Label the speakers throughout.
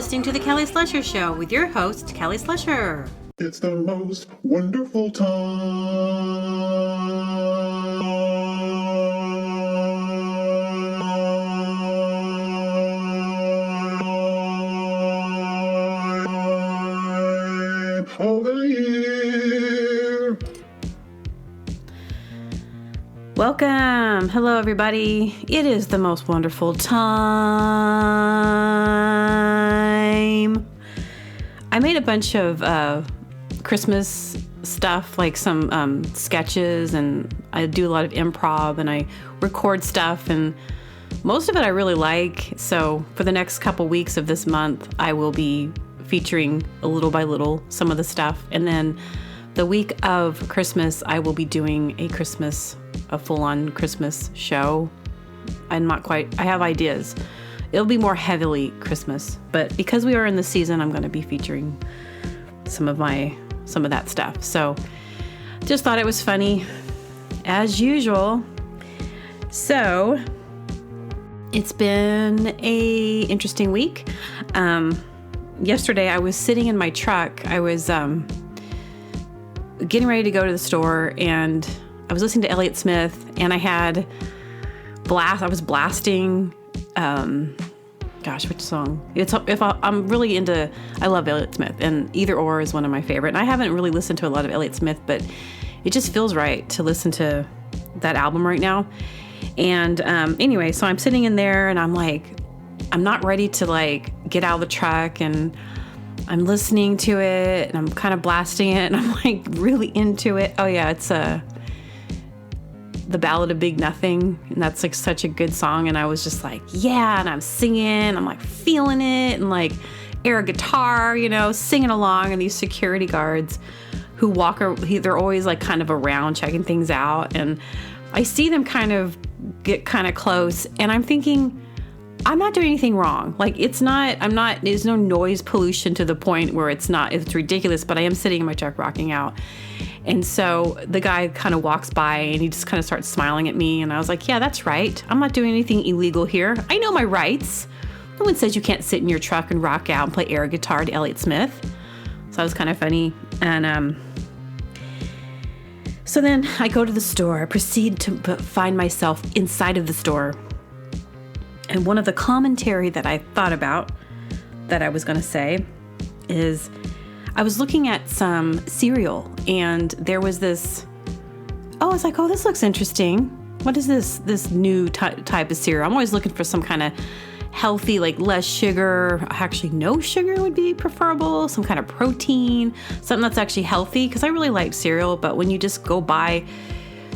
Speaker 1: listening to The Kelly Slusher Show with your host, Kelly Slusher.
Speaker 2: It's the most wonderful time of the year.
Speaker 1: Welcome. Hello, everybody. It is the most wonderful time. I made a bunch of Christmas stuff, like some sketches, and I do a lot of improv, and I record stuff, and most of it I really like. So for the next couple weeks of this month, I will be featuring a little by little some of the stuff, and then the week of Christmas, I will be doing a full-on Christmas show. I have ideas. It'll be more heavily Christmas, but because we are in the season, I'm going to be featuring some of that stuff. So just thought it was funny as usual. So it's been a interesting week. Yesterday I was sitting in my truck. I was getting ready to go to the store, and I was listening to Elliott Smith, and I was blasting, which song? I'm really into, I love Elliott Smith, and Either Or is one of my favorite. And I haven't really listened to a lot of Elliott Smith, but it just feels right to listen to that album right now. And anyway, so I'm sitting in there, and I'm like, I'm not ready to like get out of the truck, and I'm listening to it, and I'm kind of blasting it, and I'm like really into it. Oh yeah, it's The Ballad of Big Nothing, and that's like such a good song. And I was just like, yeah, and I'm singing, I'm like feeling it, and like air guitar, singing along. And these security guards who they're always like kind of around checking things out, and I see them kind of get kind of close, and I'm thinking, I'm not doing anything wrong. Like there's no noise pollution to the point where it's ridiculous, but I am sitting in my truck rocking out. And so the guy kind of walks by, and he just kind of starts smiling at me. And I was like, yeah, that's right. I'm not doing anything illegal here. I know my rights. No one says you can't sit in your truck and rock out and play air guitar to Elliott Smith. So that was kind of funny. And so then I go to the store. I proceed to find myself inside of the store. And one of the commentary that I thought about that I was going to say is I was looking at some cereal, and there was this, I was like, oh, this looks interesting. What is this new type of cereal? I'm always looking for some kind of healthy, like less sugar. Actually, no sugar would be preferable. Some kind of protein, something that's actually healthy, because I really like cereal. But when you just go buy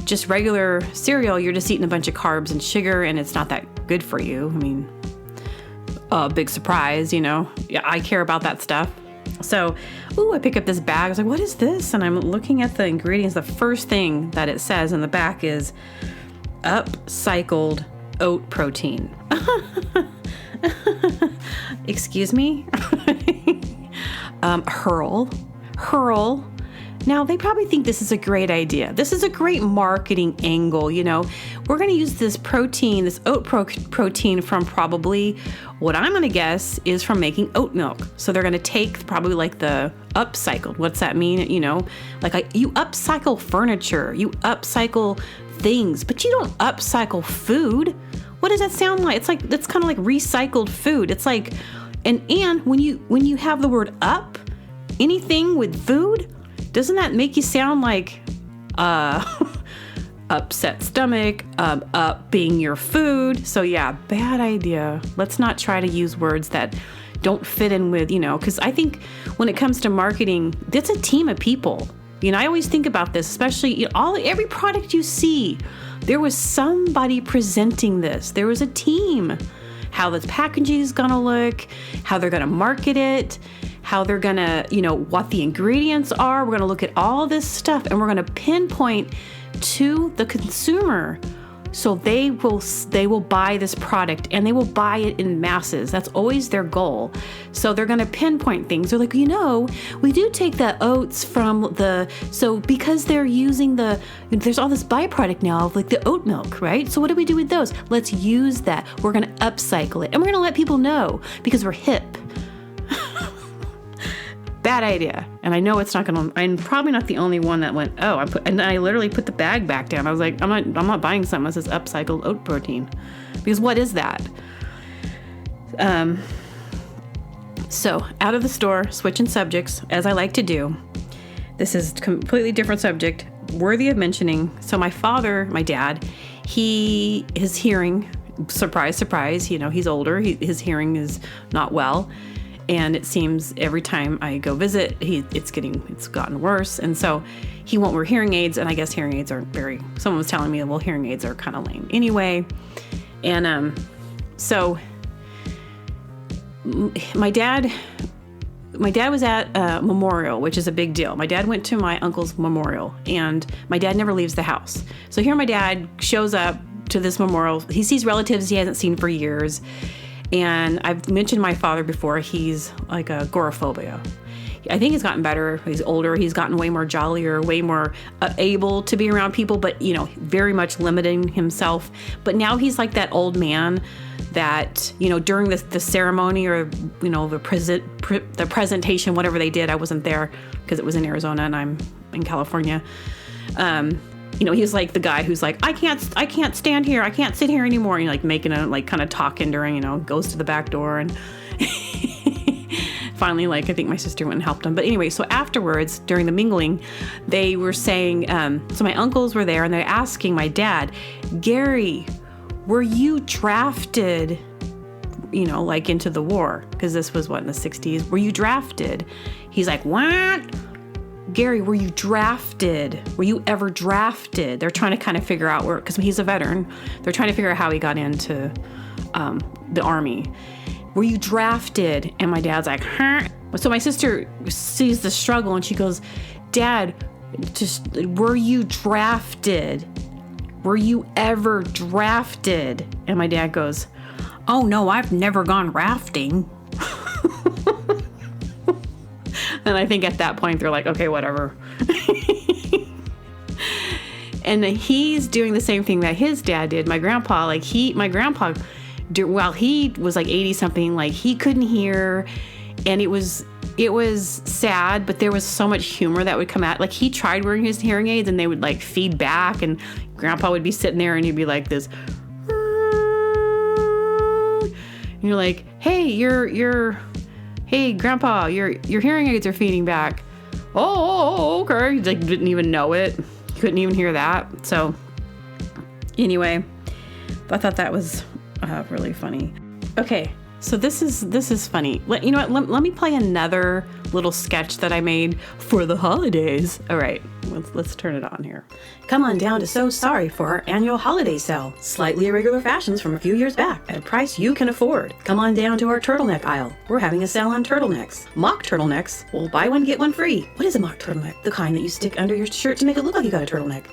Speaker 1: just regular cereal, you're just eating a bunch of carbs and sugar, and it's not that good for you. I mean, big surprise, Yeah, I care about that stuff. So, I pick up this bag. I was like, what is this? And I'm looking at the ingredients. The first thing that it says in the back is upcycled oat protein. Excuse me? Hurl. Now, they probably think this is a great idea. This is a great marketing angle, We're going to use this protein, this oat protein from probably, what I'm going to guess, is from making oat milk. So they're going to take probably like the upcycled. What's that mean? Like you upcycle furniture, you upcycle things, but you don't upcycle food. What does that sound like? It's like, that's kind of like recycled food. It's like, and when you have the word up, anything with food, doesn't that make you sound like upset stomach, up being your food? So yeah, bad idea. Let's not try to use words that don't fit in with, because I think when it comes to marketing, it's a team of people. I always think about this, especially every product you see, there was somebody presenting this. There was a team. How the packaging is going to look, how they're going to market it, how they're going to, what the ingredients are. We're going to look at all this stuff, and we're going to pinpoint to the consumer so they will buy this product, and they will buy it in masses. That's always their goal. So they're going to pinpoint things. They're like, we do take the oats from because they're using there's all this byproduct now of like the oat milk, right? So what do we do with those? Let's use that. We're going to upcycle it, and we're going to let people know because we're hip. bad idea. And I know it's not going to, I'm probably not the only one that went, and I literally put the bag back down. I was like, I'm not buying something that says upcycled oat protein, because what is that? So out of the store, switching subjects, as I like to do. This is a completely different subject, worthy of mentioning. So my dad, his hearing, surprise, surprise, he's older. His hearing is not well. And it seems every time I go visit, it's gotten worse. And so he won't wear hearing aids. And I guess hearing aids aren't someone was telling me, well, hearing aids are kind of lame anyway. And so my dad was at a memorial, which is a big deal. My dad went to my uncle's memorial, and my dad never leaves the house. So here my dad shows up to this memorial. He sees relatives he hasn't seen for years. And I've mentioned my father before. He's like agoraphobia. I think he's gotten better. He's older. He's gotten way more jollier, way more able to be around people, but, very much limiting himself. But now he's like that old man that, during the ceremony or, the presentation, whatever they did, I wasn't there because it was in Arizona and I'm in California. He's like the guy who's like, I can't stand here. I can't sit here anymore. And making kind of talking during, goes to the back door. And finally, I think my sister went and helped him. But anyway, so afterwards, during the mingling, they were saying, so my uncles were there and they're asking my dad, Gary, were you drafted, into the war? Because this was in the 60s. Were you drafted? He's like, what? Gary, were you drafted? Were you ever drafted? They're trying to kind of figure out because he's a veteran. They're trying to figure out how he got into the Army. Were you drafted? And my dad's like, huh? So my sister sees the struggle and she goes, Dad, were you drafted? Were you ever drafted? And my dad goes, oh no, I've never gone rafting. And I think at that point they're like, okay, whatever. And he's doing the same thing that his dad did. My grandpa, while he was 80 something, he couldn't hear, and it was sad, but there was so much humor that would come out. He tried wearing his hearing aids and they would feed back, and grandpa would be sitting there and he'd be like this. And you're like, hey, hey, Grandpa, your hearing aids are feeding back. Oh, okay. He didn't even know it. He couldn't even hear that. So anyway, I thought that was really funny. Okay, so this is funny. You know what? Let me play another little sketch that I made for the holidays. All right, let's turn it on here. Come on down to So Sorry for our annual holiday sale. Slightly irregular fashions from a few years back at a price you can afford. Come on down to our turtleneck aisle. We're having a sale on turtlenecks. Mock turtlenecks. We'll buy one, get one free. What is a mock turtleneck? The kind that you stick under your shirt to make it look like you got a turtleneck.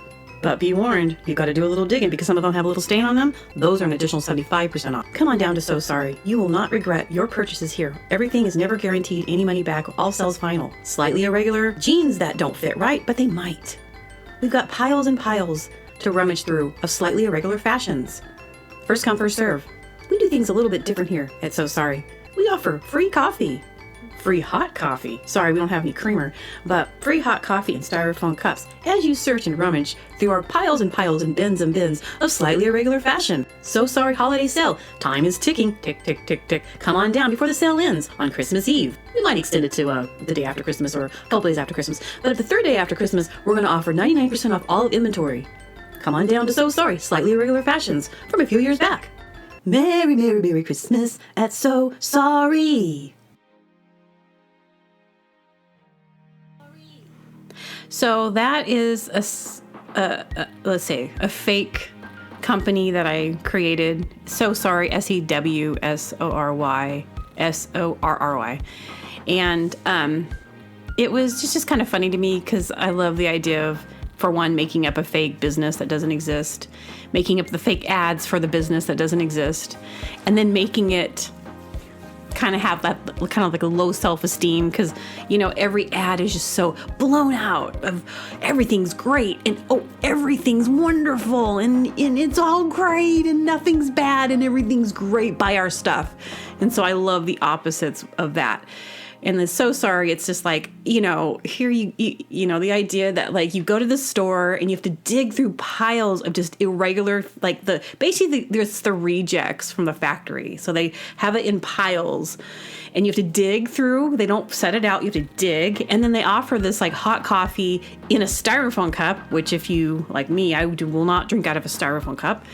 Speaker 1: But be warned, you've got to do a little digging because some of them have a little stain on them. Those are an additional 75% off. Come on down to So Sorry. You will not regret your purchases here. Everything is never guaranteed any money back. All sales final. Slightly irregular jeans that don't fit right, but they might. We've got piles and piles to rummage through of slightly irregular fashions. First come, first serve. We do things a little bit different here at So Sorry. We offer free coffee. Free hot coffee. Sorry, we don't have any creamer, but free hot coffee in styrofoam cups as you search and rummage through our piles and piles and bins of slightly irregular fashion. So Sorry holiday sale. Time is ticking. Tick, tick, tick, tick. Come on down before the sale ends on Christmas Eve. We might extend it to the day after Christmas or a couple days after Christmas, but the third day after Christmas, we're going to offer 99% off all of inventory. Come on down to So Sorry, slightly irregular fashions from a few years back. Merry, Merry, Merry Christmas at So Sorry. So that is let's say a fake company that I created. So Sorry, SEWSORY, SORRY. And it was just kind of funny to me because I love the idea of, for one, making up a fake business that doesn't exist, making up the fake ads for the business that doesn't exist, and then making it kind of have that kind of like a low self-esteem because, every ad is just so blown out of everything's great and everything's wonderful and it's all great and nothing's bad and everything's great. Buy our stuff. And so I love the opposites of that. And the So Sorry, it's just like, here you know, the idea that like you go to the store and you have to dig through piles of just irregular, like there's the rejects from the factory. So they have it in piles and you have to dig through. They don't set it out. You have to dig. And then they offer this like hot coffee in a styrofoam cup, which if you, like me, will not drink out of a styrofoam cup.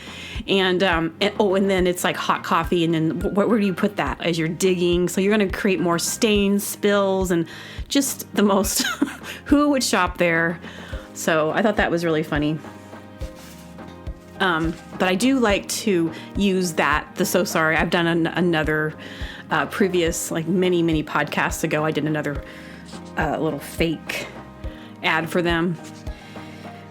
Speaker 1: And then it's like hot coffee. And then where do you put that as you're digging? So you're going to create more stains, spills, and just the most, who would shop there? So I thought that was really funny. But I do like to use the So Sorry. I've done another previous, like many podcasts ago, I did another little fake ad for them.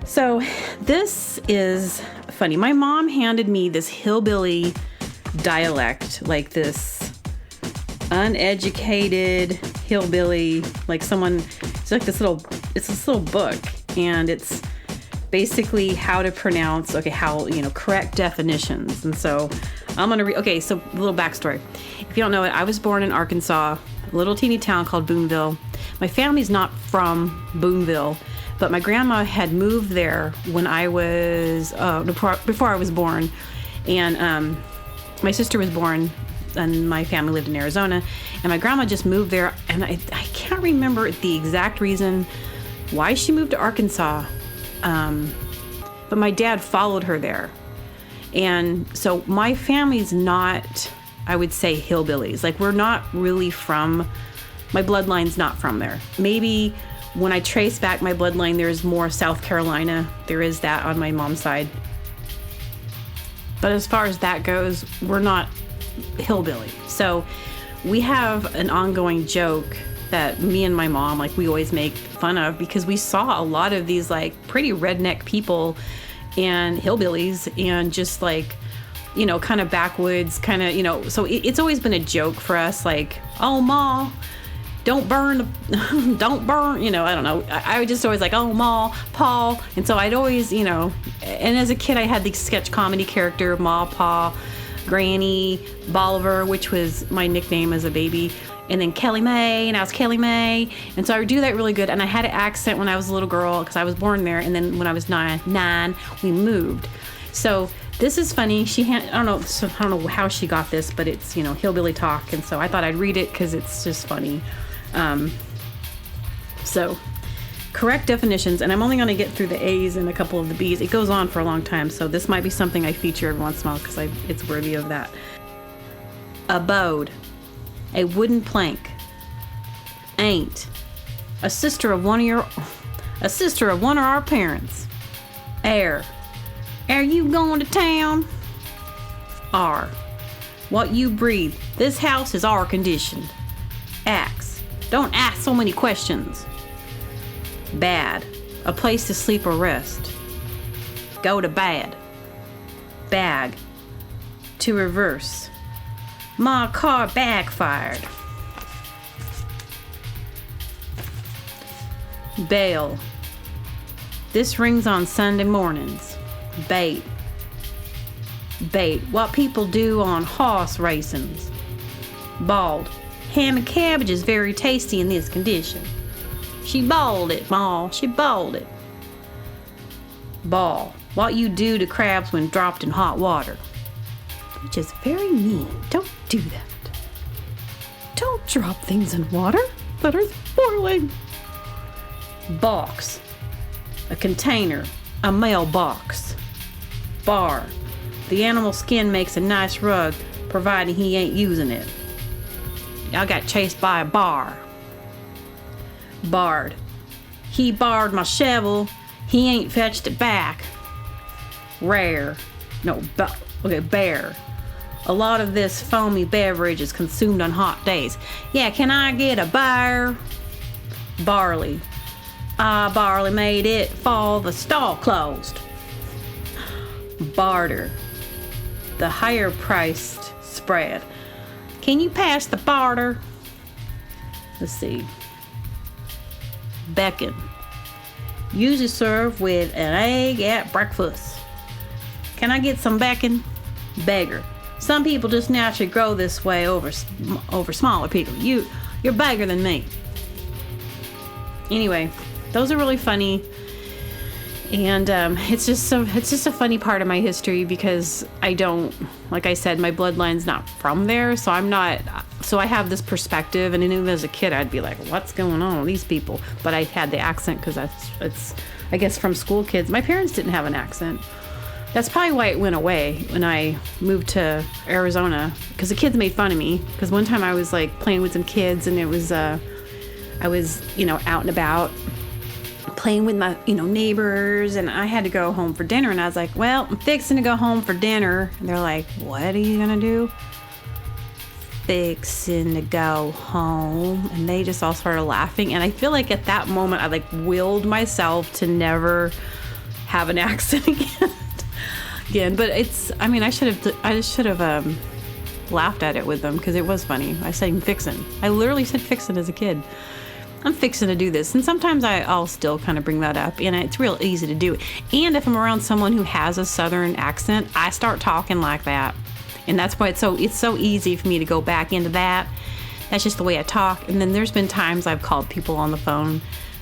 Speaker 1: So this is funny. My mom handed me this hillbilly dialect, like this uneducated hillbilly, like someone, it's like this little book, and it's basically how to pronounce, correct definitions. And so I'm going to read, so a little backstory. If you don't know it, I was born in Arkansas, a little teeny town called Boonville. My family's not from Boonville, but my grandma had moved there when I was, before I was born. And my sister was born, and my family lived in Arizona. And my grandma just moved there, and I can't remember the exact reason why she moved to Arkansas. But my dad followed her there. And so my family's not, I would say, hillbillies. Like, we're not really my bloodline's not from there. Maybe when I trace back my bloodline, there's more South Carolina. There is that on my mom's side. But as far as that goes, we're not hillbilly. So we have an ongoing joke that me and my mom, like, we always make fun of, because we saw a lot of these like pretty redneck people and hillbillies and just like, kind of backwoods, kind of, so it's always been a joke for us, like, oh, Ma, don't burn, I don't know. I would just always like, oh, Ma, Pa. And so I'd always, and as a kid, I had the sketch comedy character, Ma, Pa, Granny, Bolivar, which was my nickname as a baby. And then Kelly May, and I was Kelly May. And so I would do that really good. And I had an accent when I was a little girl because I was born there. And then when I was nine, we moved. So this is funny. I don't know how she got this, but it's, hillbilly talk. And so I thought I'd read it because it's just funny. So correct definitions. And I'm only going to get through the A's and a couple of the B's. It goes on for a long time. So this might be something I feature every once in a while because it's worthy of that. Abode. A wooden plank. Ain't. A sister of one of our parents. Air. Are you going to town? R. What you breathe. This house is air conditioned. Axe. Don't ask so many questions. Bad. A place to sleep or rest. Go to bed. Bag. To reverse. My car backfired. Bail. This rings on Sunday mornings. Bait. What people do on horse racings. Bald. Ham and cabbage is very tasty in this condition. She balled it, Ma. She balled it. Ball. What you do to crabs when dropped in hot water. Which is very mean. Don't do that. Don't drop things in water that are boiling. Box. A container. A mailbox. Bar. The animal skin makes a nice rug, providing he ain't using it. I got chased by a bar. Barred. He barred my shovel. He ain't fetched it back. Rare. Bear. A lot of this foamy beverage is consumed on hot days. Yeah, can I get a bear? Barley. Barley made it fall, the stall closed. Barter. The higher priced spread. Can you pass the barter? Let's see. Beckon. Usually served with an egg at breakfast. Can I get some bacon? Beggar. Some people just naturally grow this way over smaller people. You're bigger than me. Anyway, those are really funny. And it's just a funny part of my history because I don't, like I said, my bloodline's not from there, so I have this perspective, and even as a kid, I'd be like, what's going on with these people? But I had the accent because it's I guess from school kids. My parents didn't have an accent. That's probably why it went away when I moved to Arizona, because the kids made fun of me. Because one time I was like playing with some kids, and it was I was out and about playing with my neighbors, and I had to go home for dinner, and I was like, well, I'm fixing to go home for dinner. And they're like, what are you gonna do? Fixing to go home. And they just all started laughing, and I feel like at that moment I like willed myself to never have an accent again. But I should have laughed at it with them, because it was funny. I said fixin'. I literally said fixin' as a kid. I'm fixing to do this. And sometimes I'll still kind of bring that up, and it's real easy to do. And if I'm around someone who has a southern accent, I start talking like that. And that's why it's so easy for me to go back into that. That's just the way I talk. And then there's been times I've called people on the phone,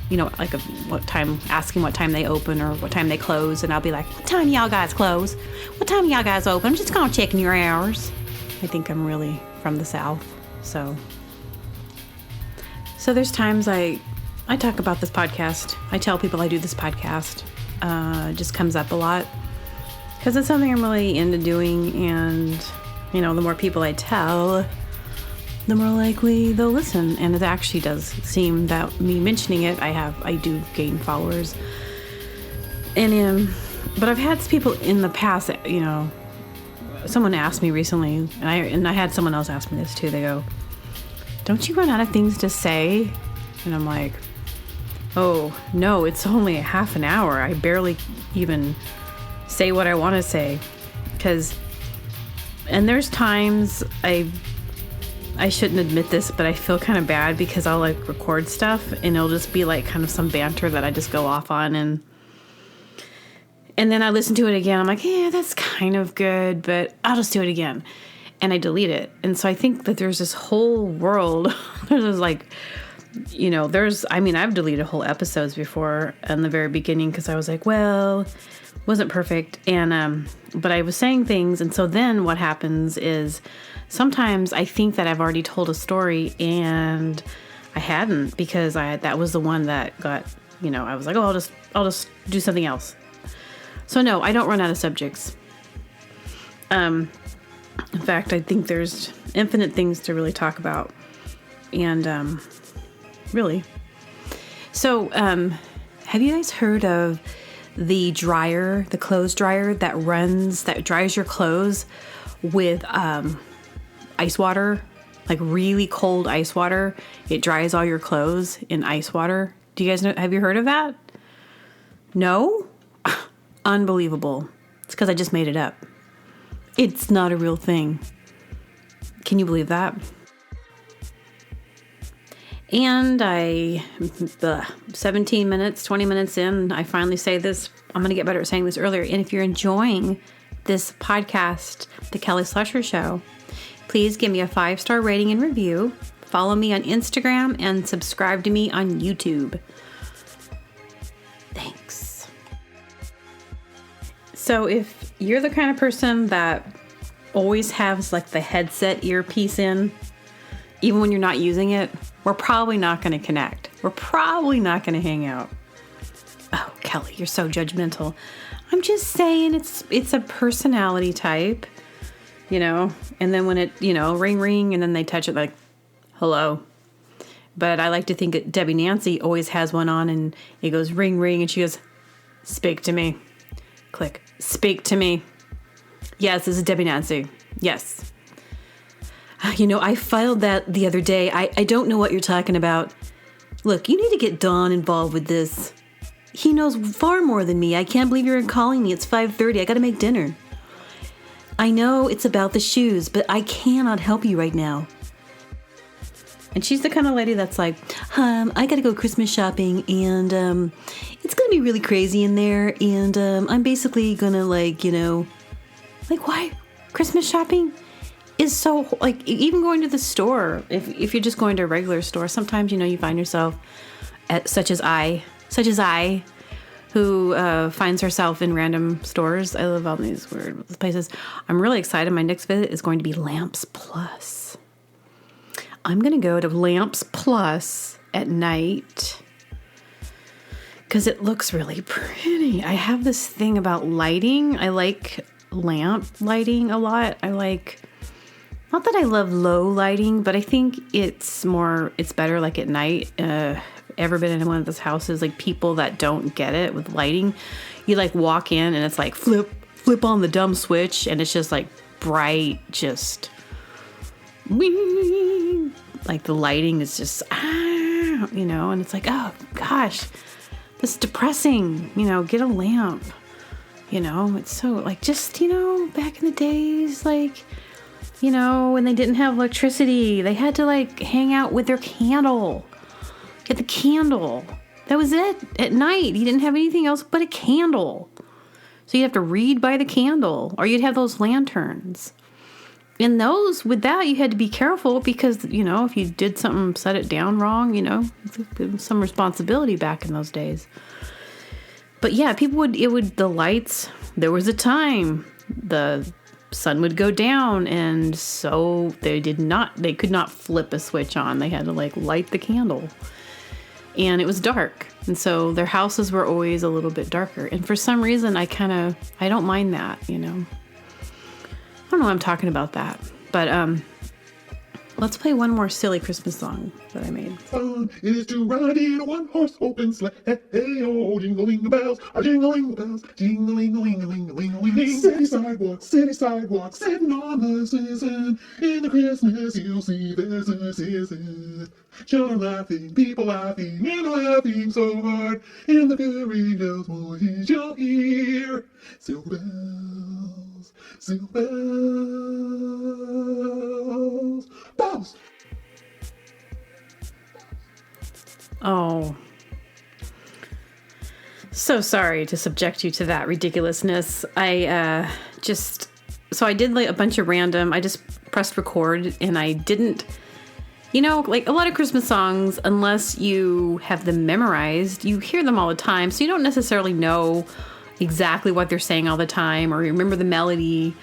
Speaker 1: asking what time they open or what time they close. And I'll be like, what time y'all guys close? What time y'all guys open? I'm just going to check in your hours. I think I'm really from the South, so there's times I talk about this podcast. I tell people I do this podcast. It just comes up a lot because it's something I'm really into doing, and the more people I tell, the more likely they'll listen. And it actually does seem that me mentioning it, I do gain followers. And but I've had people in the past that, someone asked me recently, and I had someone else ask me this too. They go, don't you run out of things to say? And I'm like, oh, no, it's only a half an hour. I barely even say what I want to say. And there's times I shouldn't admit this, but I feel kind of bad because I'll like record stuff and it'll just be like kind of some banter that I just go off on, and then I listen to it again. I'm like, yeah, that's kind of good, but I'll just do it again. And I delete it. And so I think that there's this whole world. There's like, I've deleted whole episodes before in the very beginning because I was like, well, wasn't perfect. And, but I was saying things. And so then what happens is sometimes I think that I've already told a story and I hadn't, because that was the one that got, I was like, oh, I'll just do something else. So no, I don't run out of subjects. In fact, I think there's infinite things to really talk about. And really. So have you guys heard of the clothes dryer that dries your clothes with ice water, like really cold ice water? It dries all your clothes in ice water. Do you guys know? Have you heard of that? No? Unbelievable. It's because I just made it up. It's not a real thing. Can you believe that? And 17 minutes, 20 minutes in, I finally say this. I'm going to get better at saying this earlier. And if you're enjoying this podcast, The Kelly Slusher Show, please give me a 5-star rating and review. Follow me on Instagram and subscribe to me on YouTube. Thanks. So if you're the kind of person that always has like the headset earpiece in, even when you're not using it, we're probably not going to connect. We're probably not going to hang out. Oh, Kelly, you're so judgmental. I'm just saying it's a personality type, and then when it, ring, ring, and then they touch it like, hello. But I like to think that Debbie Nancy always has one on and it goes ring, ring, and she goes, speak to me. Click. Speak to me. Yes, this is Debbie Nancy. Yes. I filed that the other day. I don't know what you're talking about. Look, you need to get Don involved with this. He knows far more than me. I can't believe you're calling me. It's 5:30. I got to make dinner. I know it's about the shoes, but I cannot help you right now. And she's the kind of lady that's like, I got to go Christmas shopping, and it's going to be really crazy in there, and I'm basically going to like, why? Christmas shopping? is so, like, even going to the store, if you're just going to a regular store, sometimes, you find yourself at such as I, who finds herself in random stores. I live on these weird places. I'm really excited. My next visit is going to be Lamps Plus. I'm going to go to Lamps Plus at night because it looks really pretty. I have this thing about lighting. I like lamp lighting a lot. Not that I love low lighting, but I think it's better like at night. Ever been in one of those houses, like people that don't get it with lighting? You like walk in and it's like flip on the dumb switch and it's just like bright, just wing. Like the lighting is just, and it's like, oh gosh, this is depressing, get a lamp, it's so like, just, back in the days, like, when they didn't have electricity, they had to like hang out with their candle. Get the candle. That was it. At night, you didn't have anything else but a candle. So you'd have to read by the candle, or you'd have those lanterns. And with that, you had to be careful because, if you did something, set it down wrong, there was some responsibility back in those days. But yeah, the lights, there was a time the sun would go down, and so they could not flip a switch on. They had to like light the candle. And it was dark. And so their houses were always a little bit darker. And for some reason, I don't mind that, I don't know why I'm talking about that. But let's play one more silly Christmas song that I made.
Speaker 2: Fun it is to ride in a one-horse open sleigh. Hey, oh, jingling bells, jingling bells, jingling. City sidewalks, sitting on the season. In the Christmas you'll see there's a season. Children laughing, people laughing, and laughing so hard. In the very bells voices you'll hear. Silver bells, bells.
Speaker 1: Oh, so sorry to subject you to that ridiculousness. I did like a bunch of random, I just pressed record and I didn't, like a lot of Christmas songs, unless you have them memorized, you hear them all the time. So you don't necessarily know exactly what they're saying all the time or remember the melody.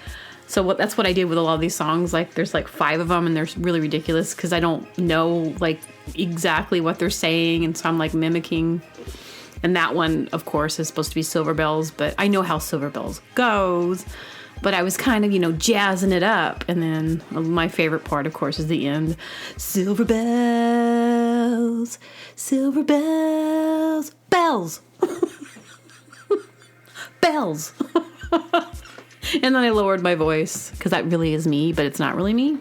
Speaker 1: So that's what I did with a lot of these songs. Like there's like 5 of them and they're really ridiculous because I don't know like exactly what they're saying. And so I'm like mimicking. And that one, of course, is supposed to be Silver Bells, but I know how Silver Bells goes. But I was kind of, jazzing it up. And then my favorite part, of course, is the end. Silver bells, bells, bells. And then I lowered my voice because that really is me, but it's not really me.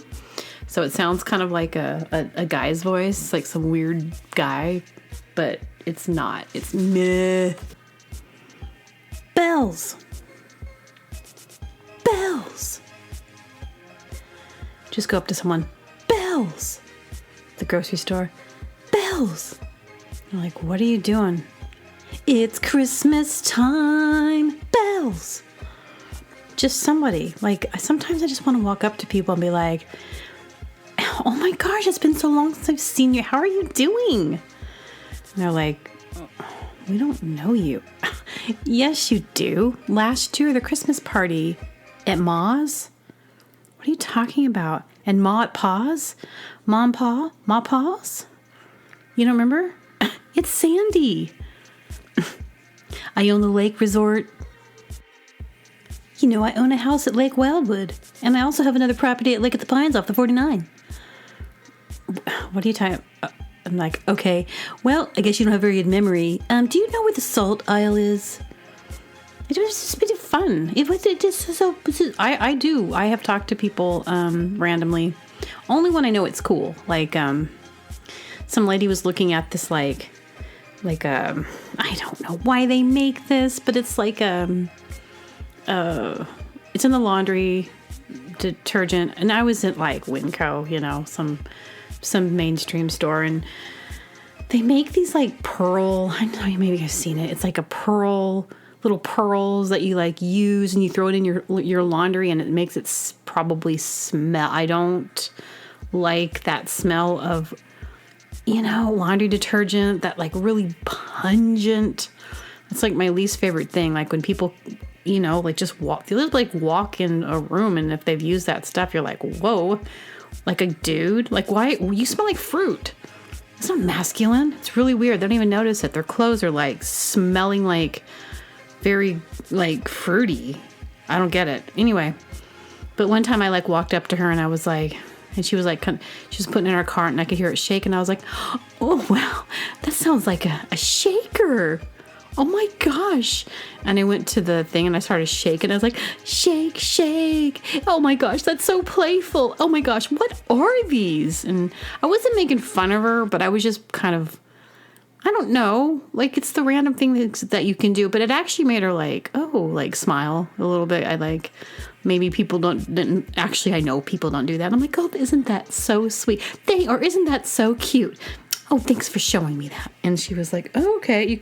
Speaker 1: So it sounds kind of like a guy's voice, like some weird guy, but it's not. It's meh. Bells. Bells. Just go up to someone. Bells. The grocery store. Bells. You're like, what are you doing? It's Christmas time. Bells. Just somebody. Like, sometimes I just want to walk up to people and be like, oh my gosh, it's been so long since I've seen you. How are you doing? And they're like, we don't know you. Yes, you do. Last year, the Christmas party at Ma's? What are you talking about? And Ma at Pa's? Mom, Pa? Ma, Pa's? You don't remember? It's Sandy. I own the lake resort. I own a house at Lake Wildwood. And I also have another property at Lake at the Pines off the 49. What are you talking about? I'm like, okay, well, I guess you don't have very good memory. Do you know where the salt aisle is? It was just pretty fun. I do. I have talked to people randomly. Only when I know it's cool. Like, some lady was looking at this, I don't know why they make this, but it's like, it's in the laundry detergent. And I was at like Winco, some mainstream store, and they make these like pearl, I don't know, maybe you've seen it. It's like a little pearls that you like use and you throw it in your laundry and it makes it probably smell. I don't like that smell of, laundry detergent, that like really pungent. It's like my least favorite thing. Like when people, like just walk in a room, and if they've used that stuff, you're like, whoa, like a dude, like why you smell like fruit? It's not masculine. It's really weird. They don't even notice it. Their clothes are like smelling like very like fruity. I don't get it. Anyway, but one time I like walked up to her and I was like, and she was like, she was putting in her cart and I could hear it shake. And I was like, oh, wow, that sounds like a shaker. Oh my gosh. And I went to the thing and I started shaking. I was like, shake, shake. Oh my gosh, that's so playful. Oh my gosh, what are these? And I wasn't making fun of her, but I was just kind of, I don't know, like it's the random thing that you can do. But it actually made her like, like smile a little bit. I like, maybe people didn't actually, I know people don't do that. I'm like, oh, isn't that so sweet? Or isn't that so cute? Oh, thanks for showing me that. And she was like, oh, okay.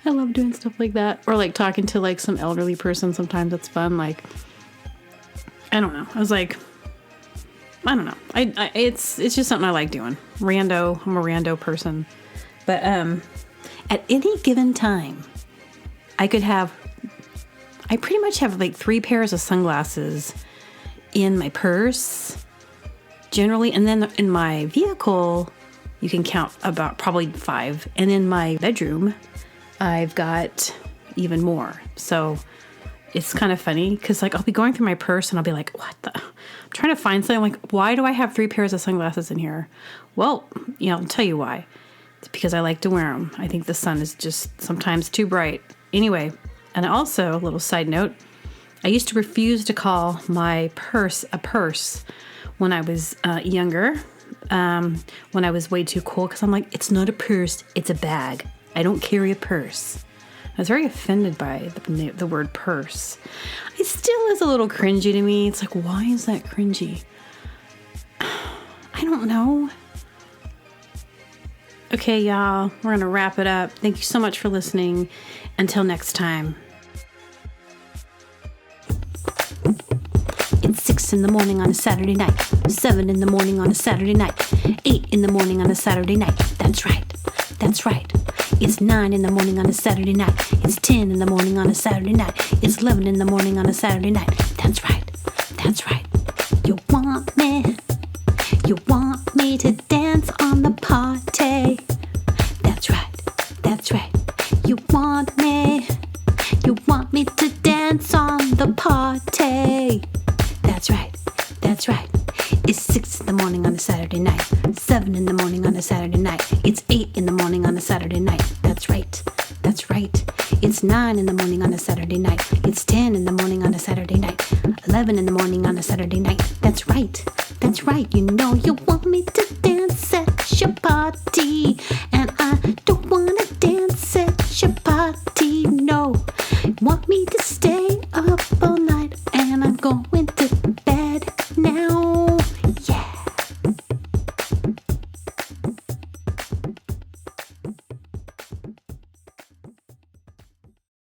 Speaker 1: I love doing stuff like that. Or like talking to like some elderly person. Sometimes it's fun. Like, I don't know. I was like, I don't know. It's just something I like doing. I'm a rando person. But at any given time, I pretty much have like 3 pairs of sunglasses in my purse, generally. And then in my vehicle, you can count about probably 5. And in my bedroom, I've got even more. So it's kind of funny because like I'll be going through my purse and I'll be like, what the? I'm trying to find something. Like, why do I have 3 pairs of sunglasses in here? Well, I'll tell you why. It's because I like to wear them. I think the sun is just sometimes too bright. Anyway, and also, a little side note, I used to refuse to call my purse a purse when I was younger, when I was way too cool, because I'm like, it's not a purse, it's a bag. I don't carry a purse. I was very offended by the word purse. It still is a little cringy to me. It's like, why is that cringy? I don't know. Okay, y'all, we're going to wrap it up. Thank you so much for listening. Until next time. It's 6 in the morning on a Saturday night, 7 in the morning on a Saturday night, 8 in the morning on a Saturday night. That's right. That's right. It's 9 in the morning on a Saturday night. It's 10 in the morning on a Saturday night. It's 11 in the morning on a Saturday night. That's right. That's right. You want me to dance on the party. That's right. That's right. You want me to dance on the party. That's right. That's right. It's 6 in the morning on a Saturday night, 7 in the morning on a Saturday night. It's 8 in the morning on a Saturday night. That's right. That's right. It's 9 in the morning on a Saturday night. It's 10 in the morning on a Saturday night. 11 in the morning on a Saturday night. That's right. That's right. You want me to dance at your party.